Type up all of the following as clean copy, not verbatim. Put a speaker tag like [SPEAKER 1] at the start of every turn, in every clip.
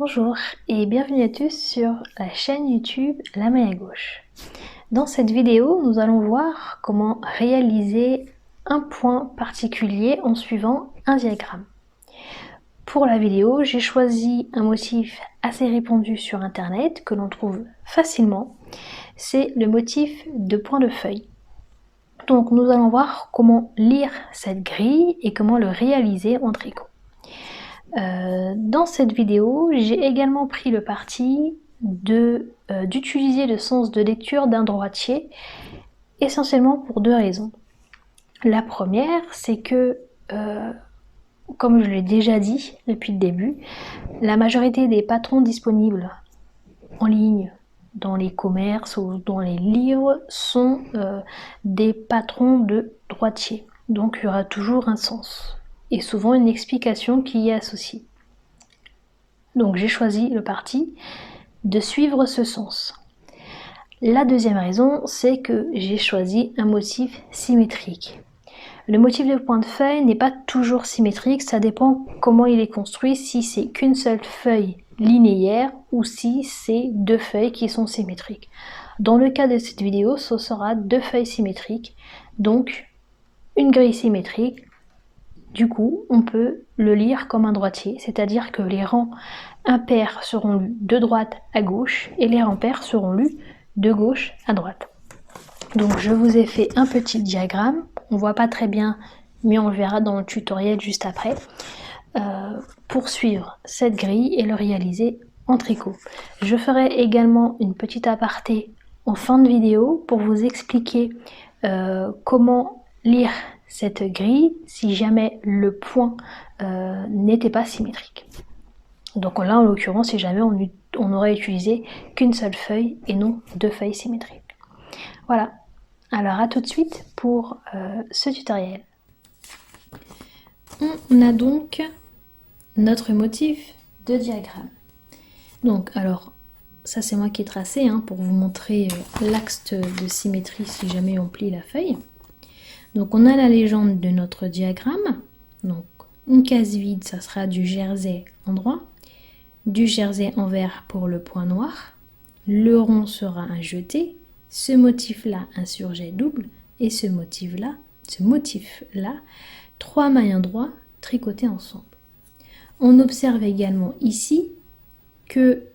[SPEAKER 1] Bonjour et bienvenue à tous sur la chaîne YouTube La main à gauche. Dans cette vidéo, nous allons voir comment réaliser un point particulier en suivant un diagramme. Pour la vidéo, j'ai choisi un motif assez répandu sur internet que l'on trouve facilement. C'est le motif de point de feuille. Donc nous allons voir comment lire cette grille et comment le réaliser en tricot. Dans cette vidéo, j'ai également pris le parti d'utiliser le sens de lecture d'un droitier, essentiellement pour deux raisons. La première, c'est que, comme je l'ai déjà dit depuis le début, la majorité des patrons disponibles en ligne, dans les commerces ou dans les livres, sont des patrons de droitier. Donc il y aura toujours un sens et souvent une explication qui y est associée. Donc j'ai choisi le parti de suivre ce sens. La deuxième raison, c'est que j'ai choisi un motif symétrique. Le motif de point de feuille n'est pas toujours symétrique, ça dépend comment il est construit, si c'est qu'une seule feuille linéaire ou si c'est deux feuilles qui sont symétriques. Dans le cas de cette vidéo, ce sera deux feuilles symétriques, donc une grille symétrique. Du coup, on peut le lire comme un droitier, c'est-à-dire que les rangs impairs seront lus de droite à gauche et les rangs pairs seront lus de gauche à droite. Donc je vous ai fait un petit diagramme, on voit pas très bien, mais on le verra dans le tutoriel juste après, pour suivre cette grille et le réaliser en tricot. Je ferai également une petite aparté en fin de vidéo pour vous expliquer comment lire cette grille si jamais le point n'était pas symétrique. Donc là, en l'occurrence, si jamais on aurait utilisé qu'une seule feuille et non deux feuilles symétriques. Voilà, alors à tout de suite pour ce tutoriel. On a donc notre motif de diagramme. Donc alors, ça c'est moi qui ai tracé pour vous montrer l'axe de symétrie si jamais on plie la feuille. Donc on a la légende de notre diagramme. Donc une case vide, ça sera du jersey endroit, du jersey envers pour le point noir, le rond sera un jeté, ce motif-là un surjet double et ce motif-là, 3 mailles endroits tricotés ensemble. On observe également ici qu'il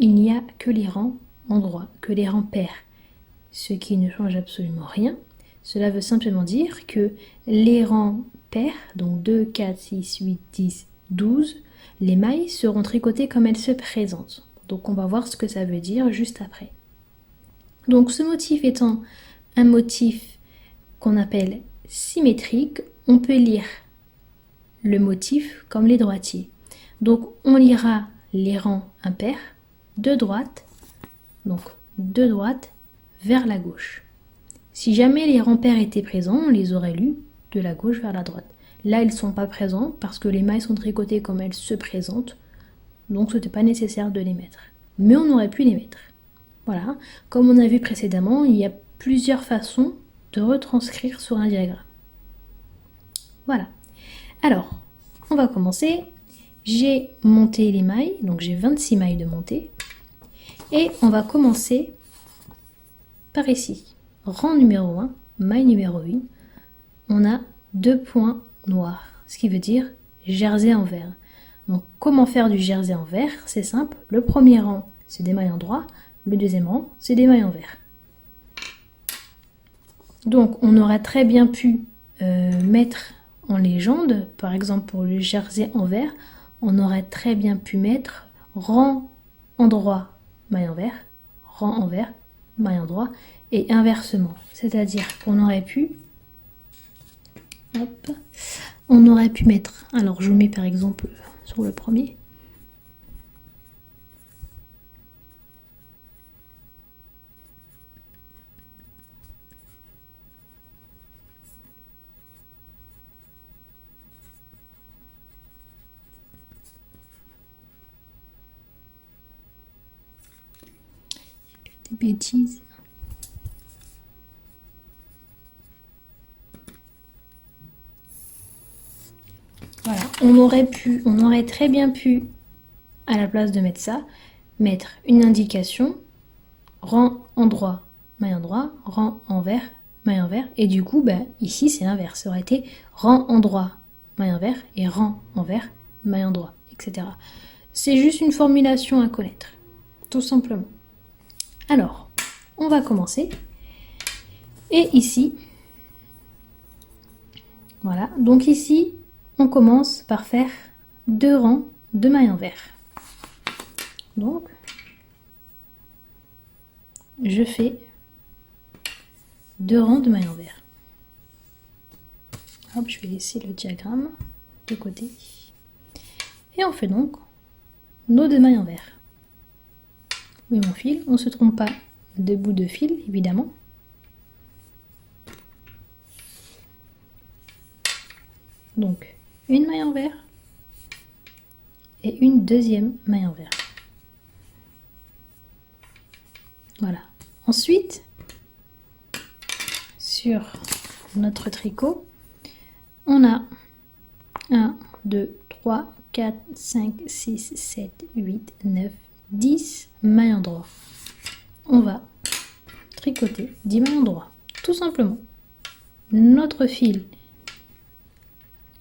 [SPEAKER 1] n'y a que les rangs endroits, que les rangs pairs, ce qui ne change absolument rien. Cela veut simplement dire que les rangs pairs, donc 2, 4, 6, 8, 10, 12, les mailles seront tricotées comme elles se présentent. Donc on va voir ce que ça veut dire juste après. Donc ce motif étant un motif qu'on appelle symétrique, on peut lire le motif comme les droitiers. Donc on lira les rangs impairs de droite, donc de droite vers la gauche. Si jamais les rangs pairs étaient présents, on les aurait lus de la gauche vers la droite. Là, ils ne sont pas présents parce que les mailles sont tricotées comme elles se présentent, donc ce n'était pas nécessaire de les mettre. Mais on aurait pu les mettre. Voilà, comme on a vu précédemment, il y a plusieurs façons de retranscrire sur un diagramme. Voilà. Alors, on va commencer. J'ai monté les mailles, donc j'ai 26 mailles de montée. Et on va commencer par ici. Rang numéro 1, maille numéro 1, on a 2 points noirs, ce qui veut dire jersey envers. Donc comment faire du jersey envers? C'est simple, le premier rang c'est des mailles endroits, le deuxième rang c'est des mailles envers. Donc on aurait très bien pu mettre en légende, par exemple pour le jersey envers, on aurait très bien pu mettre rang endroit, maille envers, rang envers, maille endroit, et inversement. C'est-à-dire qu'on aurait pu, mettre, alors je mets par exemple sur le premier, des bêtises. Voilà, on aurait très bien pu à la place de mettre ça, mettre une indication, rang endroit, maille endroit, rang envers, maille envers. Et du coup, ben, ici, c'est l'inverse. Ça aurait été rang endroit, maille envers, et rang envers, maille endroit, etc. C'est juste une formulation à connaître, tout simplement. Alors, on va commencer. Et ici, voilà. Donc ici, on commence par faire 2 rangs de maille envers. Donc, je fais 2 rangs de maille envers. Hop, je vais laisser le diagramme de côté. Et on fait donc nos 2 mailles envers. Oui, mon fil, on ne se trompe pas de bout de fil, évidemment. Donc, une maille envers et une deuxième maille envers. Voilà. Ensuite, sur notre tricot, on a 1, 2, 3, 4, 5, 6, 7, 8, 9, 10 mailles endroits. On va tricoter 10 mailles endroits, tout simplement. Notre fil,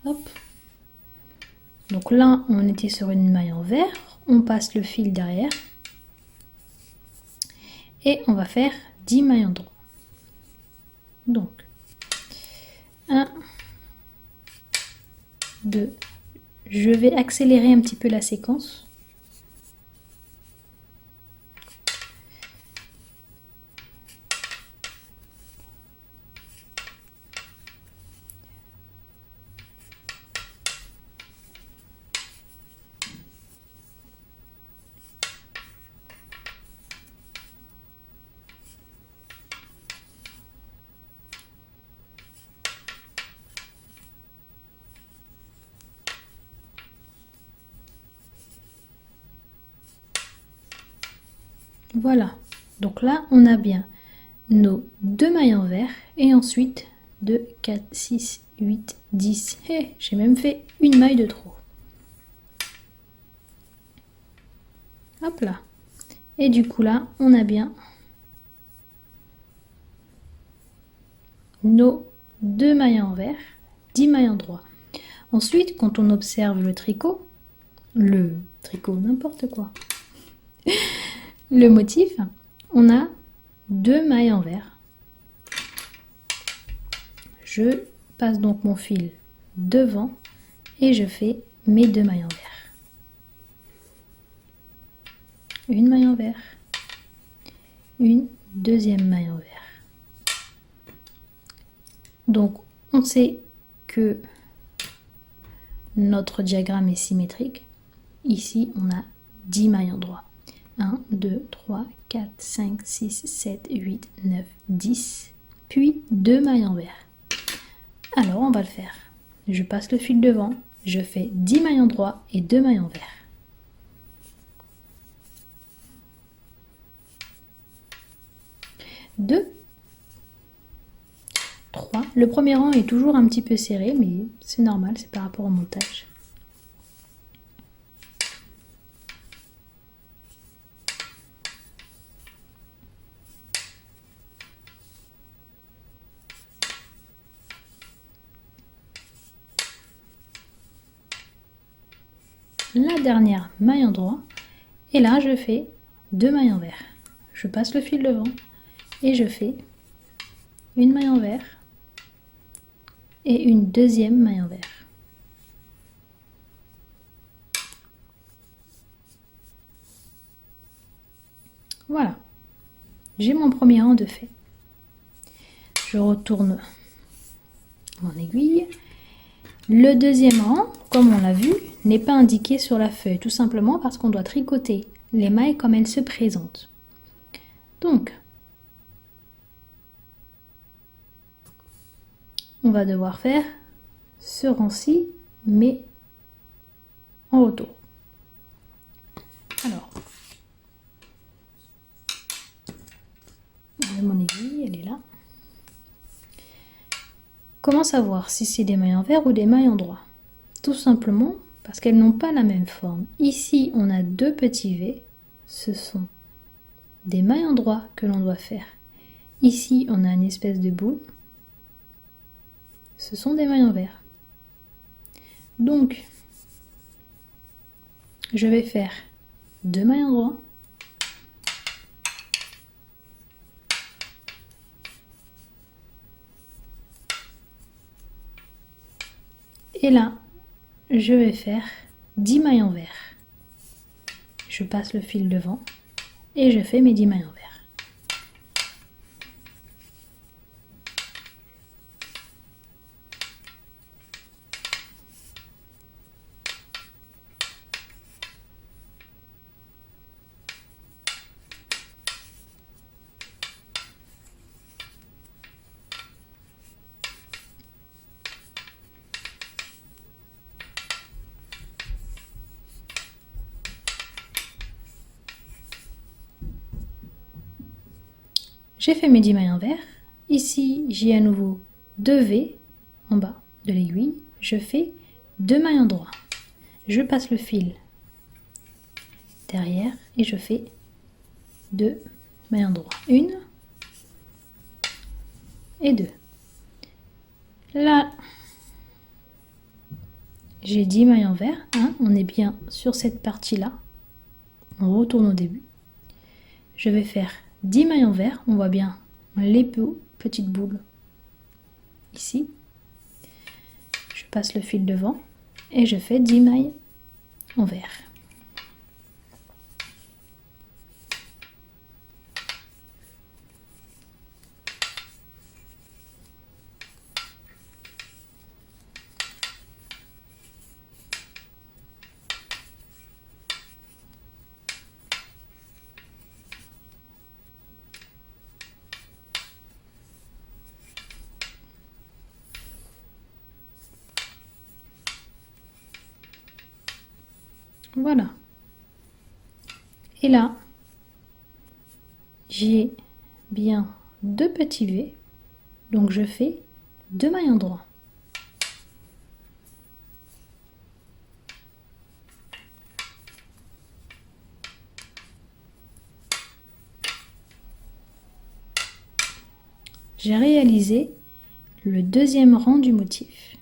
[SPEAKER 1] hop. Donc là, on était sur une maille envers, on passe le fil derrière et on va faire 10 mailles endroits. Donc, 1, 2, je vais accélérer un petit peu la séquence. Voilà, donc là on a bien nos 2 mailles envers et ensuite 2, 4, 6, 8, 10. Hey, j'ai même fait une maille de trop. Hop là. Et du coup là, on a bien nos 2 mailles envers, 10 mailles endroits. Ensuite, quand on observe le tricot, n'importe quoi, le motif, on a 2 mailles envers. Je passe donc mon fil devant et je fais mes 2 mailles envers. Une maille envers, une deuxième maille envers. Donc on sait que notre diagramme est symétrique. Ici on a 10 mailles endroits. 1, 2, 3, 4, 5, 6, 7, 8, 9, 10. Puis 2 mailles envers. Alors on va le faire. Je passe le fil devant, je fais 10 mailles endroits et 2 mailles envers. 2, 3. Le premier rang est toujours un petit peu serré, mais c'est normal, c'est par rapport au montage. La dernière maille endroit, et là je fais 2 mailles envers. Je passe le fil devant et je fais une maille envers et une deuxième maille envers. Voilà, j'ai mon premier rang de fait. Je retourne mon aiguille. Le deuxième rang, comme on l'a vu, n'est pas indiqué sur la feuille, tout simplement parce qu'on doit tricoter les mailles comme elles se présentent. Donc, on va devoir faire ce rang-ci, mais en retour. Alors, mon aiguille, elle est là. Comment savoir si c'est des mailles envers ou des mailles endroits? Tout simplement, parce qu'elles n'ont pas la même forme. Ici, on a deux petits V, ce sont des mailles endroits que l'on doit faire. Ici, on a une espèce de boule, ce sont des mailles envers. Donc, je vais faire 2 mailles endroits, et là, je vais faire 10 mailles envers. Je passe le fil devant et je fais mes 10 mailles envers. J'ai fait mes 10 mailles envers. Ici, j'ai à nouveau 2 V en bas de l'aiguille. Je fais 2 mailles en droit. Je passe le fil derrière et je fais 2 mailles en droit. 1 et 2. Là, j'ai 10 mailles envers. Hein, on est bien sur cette partie-là. On retourne au début. Je vais faire 10 mailles envers. On voit bien les petites boules ici. Je passe le fil devant et je fais 10 mailles envers. Voilà. Et là, j'ai bien 2 petits V. Donc je fais 2 mailles en droit. J'ai réalisé le deuxième rang du motif.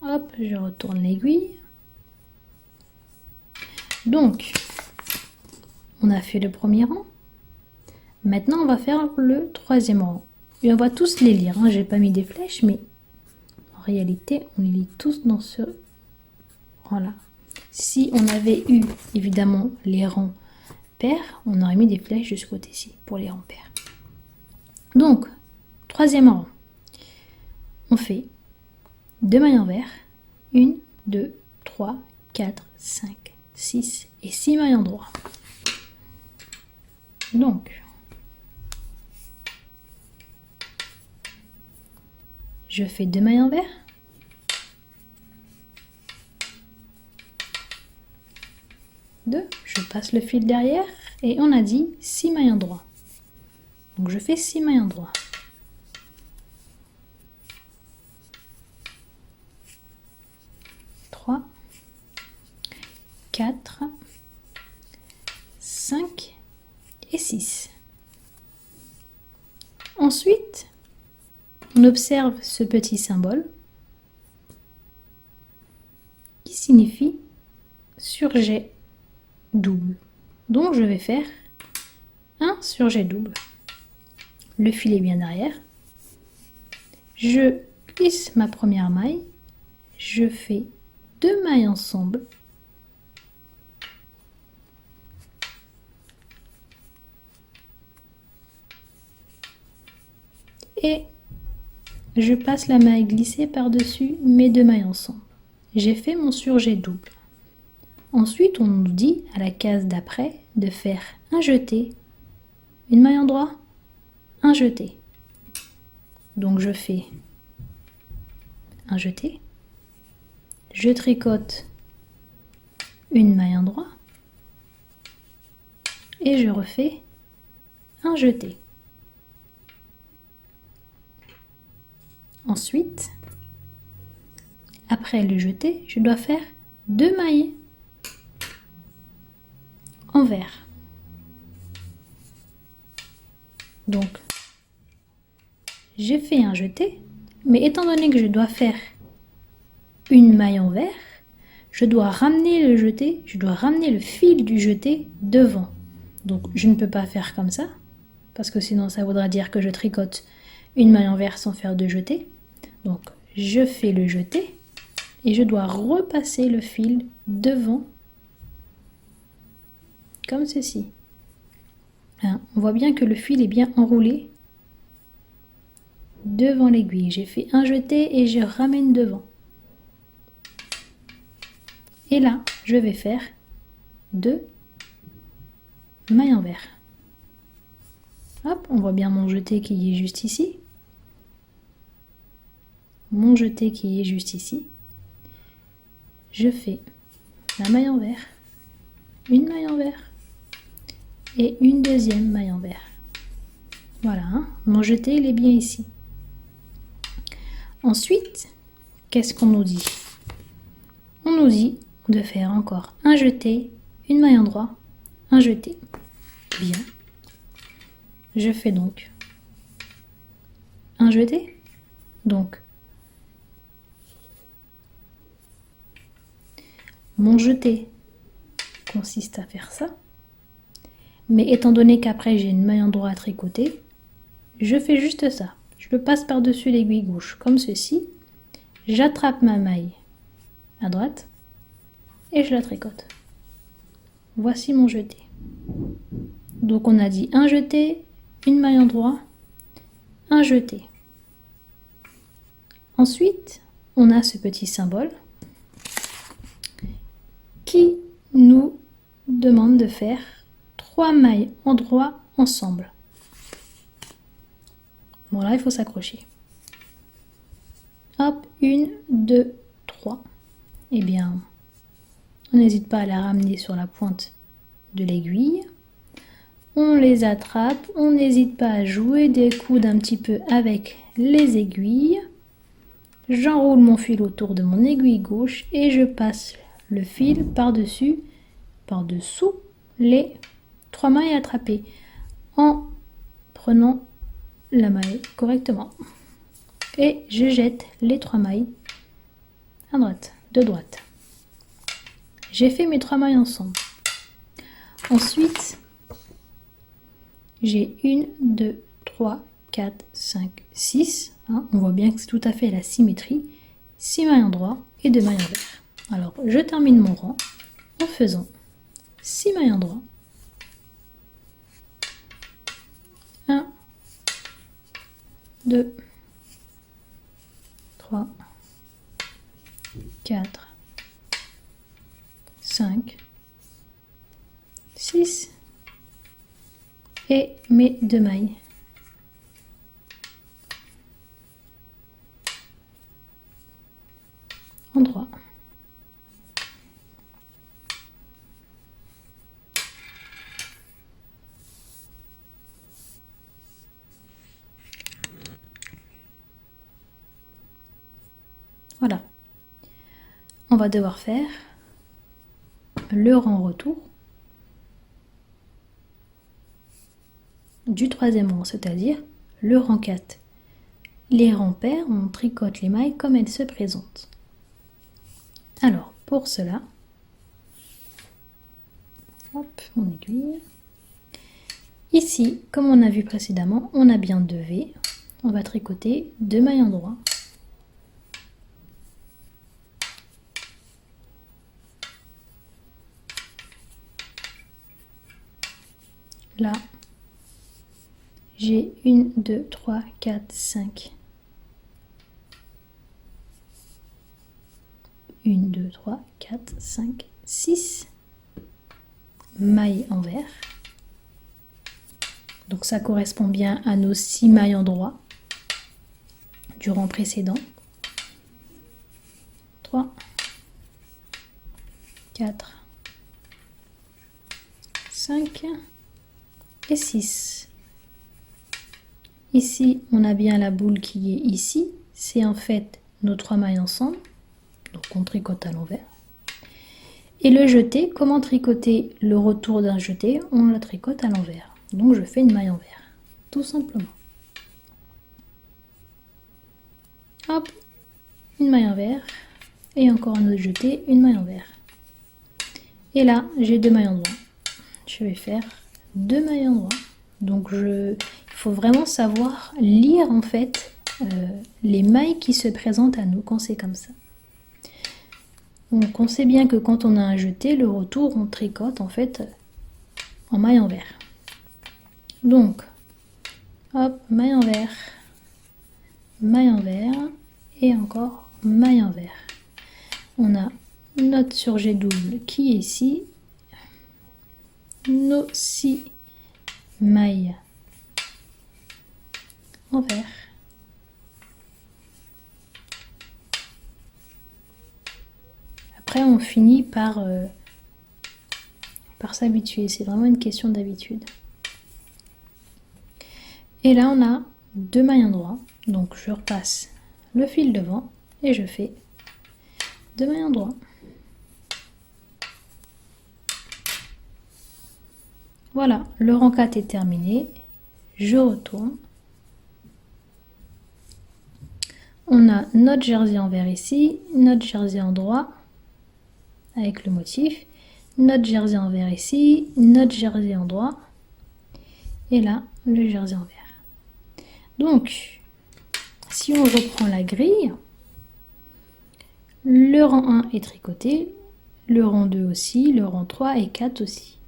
[SPEAKER 1] Hop, je retourne l'aiguille. Donc, on a fait le premier rang. Maintenant, on va faire le troisième rang. Et on va tous les lire. Hein. J'ai pas mis des flèches, mais en réalité, on les lit tous dans ce rang-là. Si on avait eu, évidemment, les rangs pairs, on aurait mis des flèches de ce côté-ci pour les rangs pairs. Donc, troisième rang. On fait 2 mailles envers. 1, 2, 3, 4, 5, 6 et 6 mailles en droit. Donc, je fais 2 mailles envers. Je passe le fil derrière et on a dit 6 mailles en droit. Donc je fais 6 mailles en droit. 3, 4, 5 et 6. Ensuite, on observe ce petit symbole qui signifie surjet double. Donc je vais faire un surjet double. Le fil est bien derrière. Je glisse ma première maille. Je fais 2 mailles ensemble. Et je passe la maille glissée par-dessus mes 2 mailles ensemble. J'ai fait mon surjet double. Ensuite, on nous dit à la case d'après de faire un jeté, une maille en droit, un jeté. Donc je fais un jeté, je tricote une maille en droit et je refais un jeté. Ensuite, après le jeté, je dois faire 2 mailles envers. Donc, j'ai fait un jeté, mais étant donné que je dois faire une maille envers, je dois ramener le jeté, je dois ramener le fil du jeté devant. Donc, je ne peux pas faire comme ça, parce que sinon ça voudra dire que je tricote une maille envers sans faire de jeté. Donc, je fais le jeté et je dois repasser le fil devant, comme ceci. Hein, on voit bien que le fil est bien enroulé devant l'aiguille. J'ai fait un jeté et je ramène devant. Et là, je vais faire 2 mailles envers. Hop, on voit bien mon jeté qui est juste ici. Mon jeté qui est juste ici. Je fais la maille envers, une maille envers et une deuxième maille envers. Voilà, hein, mon jeté il est bien ici. Ensuite, qu'est-ce qu'on nous dit? On nous dit de faire encore un jeté, une maille endroit, un jeté. Bien. Je fais donc un jeté. Donc, mon jeté consiste à faire ça. Mais étant donné qu'après j'ai une maille endroit à tricoter, je fais juste ça. Je le passe par-dessus l'aiguille gauche, comme ceci. J'attrape ma maille à droite et je la tricote. Voici mon jeté. Donc on a dit un jeté, une maille endroit, un jeté. Ensuite, on a ce petit symbole qui nous demande de faire 3 mailles endroit ensemble. Bon là, il faut s'accrocher. Hop, 1, 2, 3. Eh bien, on n'hésite pas à la ramener sur la pointe de l'aiguille. On les attrape, on n'hésite pas à jouer des coudes un petit peu avec les aiguilles. J'enroule mon fil autour de mon aiguille gauche et je passe le fil par-dessous les 3 mailles attrapées en prenant la maille correctement. Et je jette les 3 mailles à droite, de droite. J'ai fait mes 3 mailles ensemble. Ensuite, j'ai 1, 2, 3, 4, 5, 6. Hein, on voit bien que c'est tout à fait la symétrie. 6 mailles endroit et 2 mailles envers. Alors, je termine mon rang en faisant 6 mailles endroit. 1, 2, 3, 4, 5, 6 et mes 2 mailles. Endroit. Voilà. On va devoir faire le rang retour du 3e rang, c'est-à-dire le rang 4. Les rangs pairs, on tricote les mailles comme elles se présentent. Alors, pour cela, hop, mon aiguille. Ici, comme on a vu précédemment, on a bien 2 V. On va tricoter 2 mailles endroit. Là, j'ai 1, 2, 3, 4, 5. 1, 2, 3, 4, 5, 6 mailles envers. Donc ça correspond bien à nos 6 mailles endroit du rang précédent. 3, 4, 5 et 6. Ici, on a bien la boule qui est ici. C'est en fait nos 3 mailles ensemble. Donc on tricote à l'envers. Et le jeté, comment tricoter le retour d'un jeté? On la tricote à l'envers. Donc je fais une maille envers, tout simplement. Hop, une maille envers. Et encore un autre jeté, une maille envers. Et là, j'ai 2 mailles endroits. Je vais faire 2 mailles endroits. Donc il faut vraiment savoir lire en fait les mailles qui se présentent à nous quand c'est comme ça. Donc on sait bien que quand on a un jeté, le retour on tricote en fait en maille envers. Donc hop, maille envers et encore maille envers. On a notre surjet double qui est ici, nos 6 mailles envers. Après on finit par s'habituer, c'est vraiment une question d'habitude. Et là on a 2 mailles endroits, donc je repasse le fil devant et je fais 2 mailles endroits. Voilà, le rang 4 est terminé, je retourne. On a notre jersey envers ici, notre jersey endroit avec le motif, notre jersey envers ici, notre jersey endroit et là le jersey envers. Donc si on reprend la grille, le rang 1 est tricoté, le rang 2 aussi, le rang 3 et 4 aussi.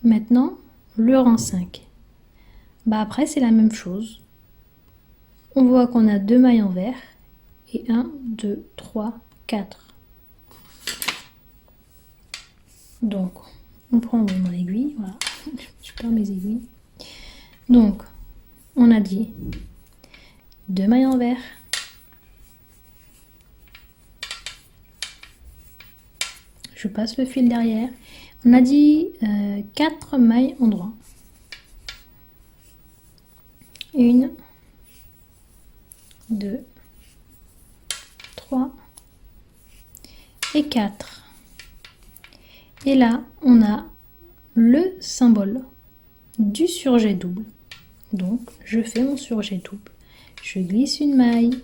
[SPEAKER 1] Maintenant le rang 5. Après c'est la même chose. On voit qu'on a 2 mailles envers et 1, 2, 3, 4. Donc, on prend mon aiguille, voilà, je perds mes aiguilles. Donc, on a dit 2 mailles envers, je passe le fil derrière. On a dit 4 mailles endroits. 1, 2, 3 et 4. Et là, on a le symbole du surjet double. Donc, je fais mon surjet double. Je glisse une maille,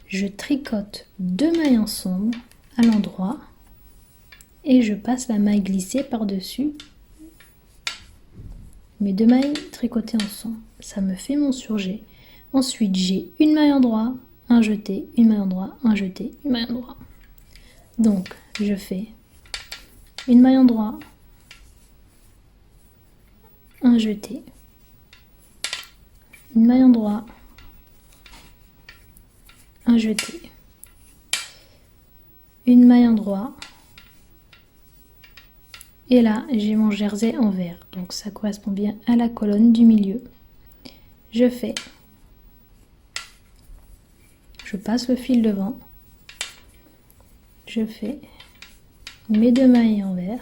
[SPEAKER 1] je tricote 2 mailles ensemble à l'endroit et je passe la maille glissée par-dessus mes 2 mailles tricotées ensemble. Ça me fait mon surjet. Ensuite, j'ai une maille endroit, un jeté, une maille endroit, un jeté, une maille endroit. Donc, je fais une maille endroit, un jeté, une maille endroit, un jeté, une maille endroit, et là j'ai mon jersey envers, donc ça correspond bien à la colonne du milieu. Je passe le fil devant, je fais mes 2 mailles envers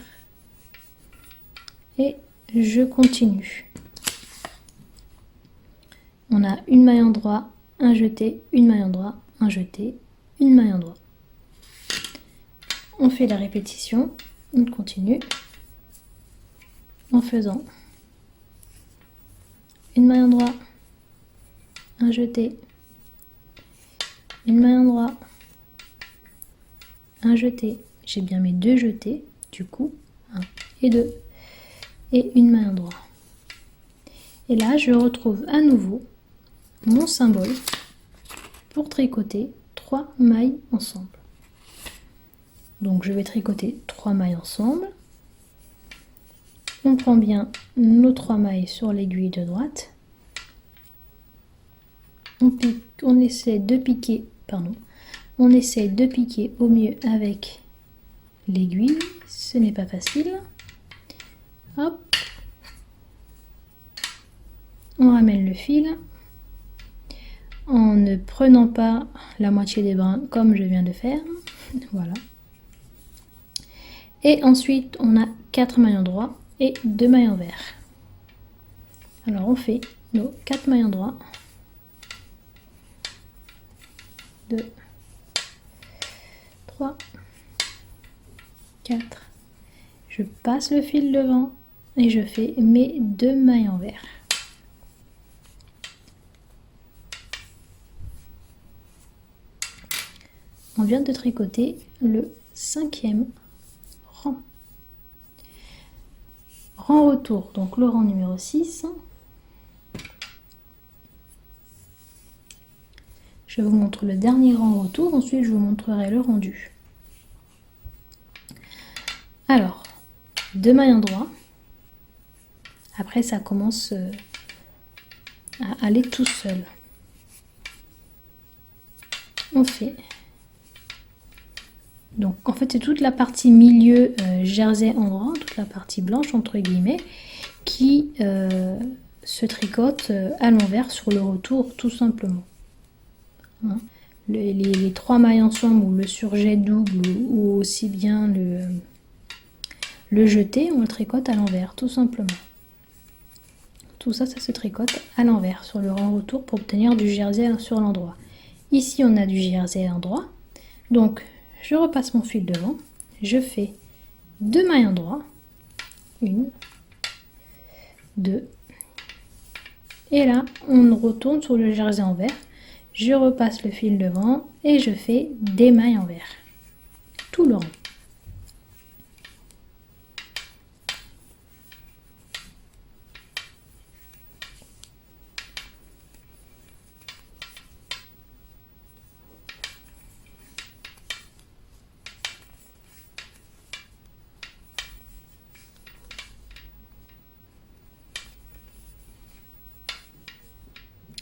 [SPEAKER 1] et je continue. On a une maille endroit, un jeté, une maille endroit, un jeté, une maille endroit. On fait la répétition, on continue en faisant une maille endroit, un jeté, une maille endroit, un jeté. J'ai bien mes 2 jetés, du coup, 1 et 2, et une maille endroit. Et là, je retrouve à nouveau mon symbole pour tricoter 3 mailles ensemble. Donc je vais tricoter 3 mailles ensemble. On prend bien nos 3 mailles sur l'aiguille de droite. On essaie de piquer au mieux avec l'aiguille. Ce n'est pas facile. Hop. On ramène le fil en ne prenant pas la moitié des brins comme je viens de faire. Voilà. Et ensuite, on a 4 mailles endroits et 2 mailles envers. Alors, on fait nos 4 mailles endroits. 2, 3, passe le fil devant et je fais mes 2 mailles envers. On vient de tricoter le 5e rang. Rang retour, donc le rang numéro 6. Je vous montre le dernier rang retour, ensuite je vous montrerai le rendu. Alors, 2 mailles en droit. Après ça commence à aller tout seul. On fait. Donc en fait c'est toute la partie milieu jersey endroit, toute la partie blanche entre guillemets, qui se tricote à l'envers sur le retour tout simplement. Hein. Les 3 mailles ensemble ou le surjet double ou aussi bien le jeté, on le tricote à l'envers tout simplement. Tout ça, ça se tricote à l'envers sur le rang retour pour obtenir du jersey sur l'endroit. Ici on a du jersey à l'endroit, donc je repasse mon fil devant, je fais 2 mailles en droit, 1, 2, et là on retourne sur le jersey envers, je repasse le fil devant et je fais des mailles envers, tout le rang.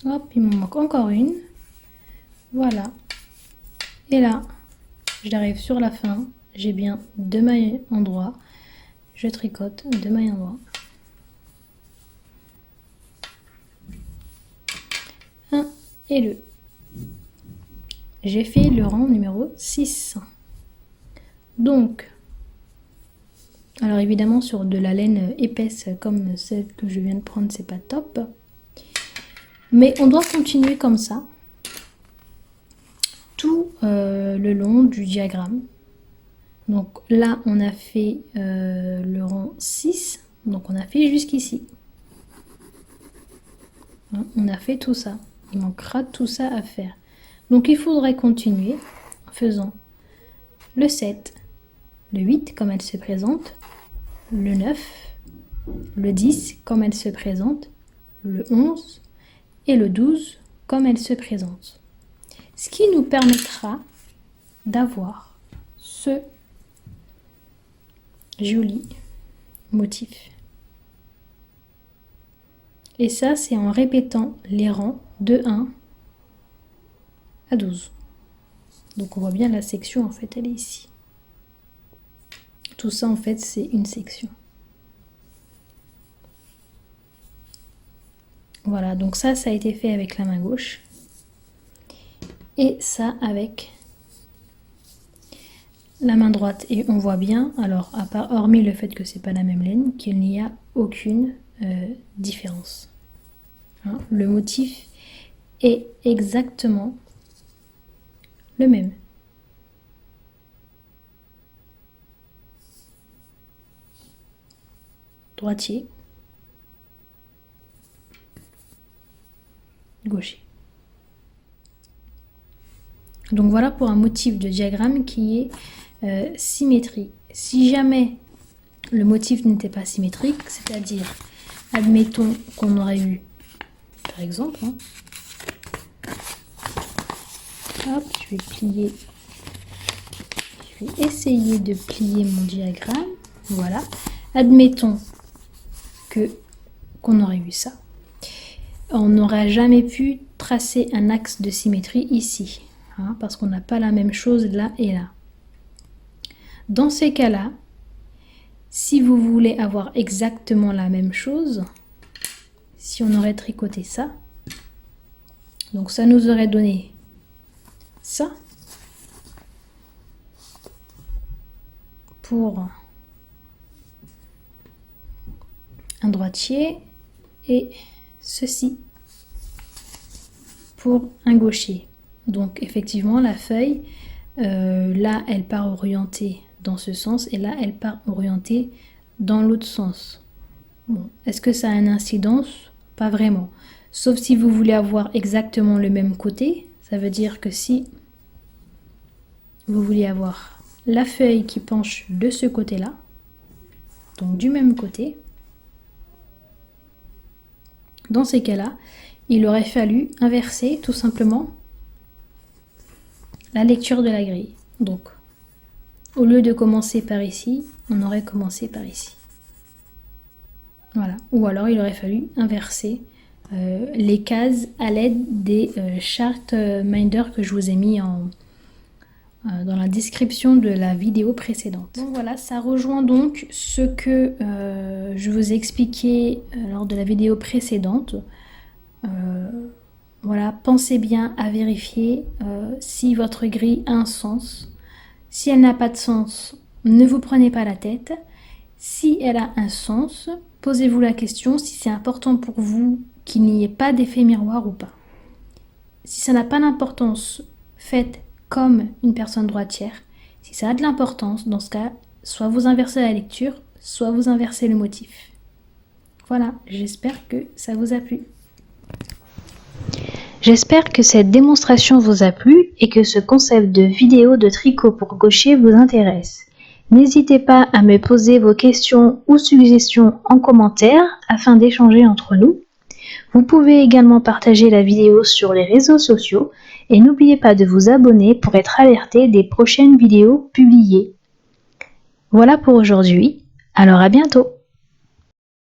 [SPEAKER 1] Hop, il me manque encore une. Voilà. Et là, j'arrive sur la fin. J'ai bien 2 mailles en droit. Je tricote 2 mailles en droit. 1 et 2. J'ai fait le rang numéro 6. Donc, alors évidemment sur de la laine épaisse comme celle que je viens de prendre, c'est pas top. Mais on doit continuer comme ça tout le long du diagramme. Donc là, on a fait le rang 6, donc on a fait jusqu'ici. Hein, on a fait tout ça. Il manquera tout ça à faire. Donc il faudrait continuer en faisant le 7, le 8 comme elle se présente, le 9, le 10 comme elle se présente, le 11 et le 12 comme elle se présente. Ce qui nous permettra d'avoir ce joli motif. Et ça, c'est en répétant les rangs de 1 à 12. Donc on voit bien la section, en fait, elle est ici. Tout ça, en fait, c'est une section. Voilà, donc ça a été fait avec la main gauche. Et ça avec la main droite. Et on voit bien, alors, hormis le fait que c'est pas la même laine, qu'il n'y a aucune différence. Hein, le motif est exactement le même. Droitier, gaucher. Donc voilà pour un motif de diagramme qui est symétrique. Si jamais le motif n'était pas symétrique, c'est-à-dire, admettons qu'on aurait eu, par exemple, hein, hop, je vais essayer de plier mon diagramme, voilà, admettons qu'on aurait eu ça, on n'aurait jamais pu tracer un axe de symétrie ici, hein, parce qu'on n'a pas la même chose là et là. Dans ces cas-là, si vous voulez avoir exactement la même chose, si on aurait tricoté ça, donc ça nous aurait donné ça pour un droitier et ceci pour un gaucher. Donc effectivement la feuille, là elle part orientée dans ce sens et là elle part orientée dans l'autre sens. Bon, est-ce que ça a une incidence? Pas vraiment. Sauf si vous voulez avoir exactement le même côté. Ça veut dire que si vous voulez avoir la feuille qui penche de ce côté-là, donc du même côté, dans ces cas-là, il aurait fallu inverser tout simplement la lecture de la grille. Donc, au lieu de commencer par ici, on aurait commencé par ici. Voilà. Ou alors, il aurait fallu inverser les cases à l'aide des Chartminder que je vous ai mis dans la description de la vidéo précédente. Donc voilà, ça rejoint donc ce que je vous ai expliqué lors de la vidéo précédente. Voilà, pensez bien à vérifier si votre grille a un sens. Si elle n'a pas de sens, ne vous prenez pas la tête. Si elle a un sens, posez-vous la question si c'est important pour vous qu'il n'y ait pas d'effet miroir ou pas. Si ça n'a pas d'importance, faites comme une personne droitière. Si ça a de l'importance, dans ce cas, soit vous inversez la lecture, soit vous inversez le motif. Voilà, j'espère que ça vous a plu.
[SPEAKER 2] J'espère que cette démonstration vous a plu et que ce concept de vidéo de tricot pour gaucher vous intéresse. N'hésitez pas à me poser vos questions ou suggestions en commentaire afin d'échanger entre nous. Vous pouvez également partager la vidéo sur les réseaux sociaux et n'oubliez pas de vous abonner pour être alerté des prochaines vidéos publiées. Voilà pour aujourd'hui, alors à bientôt!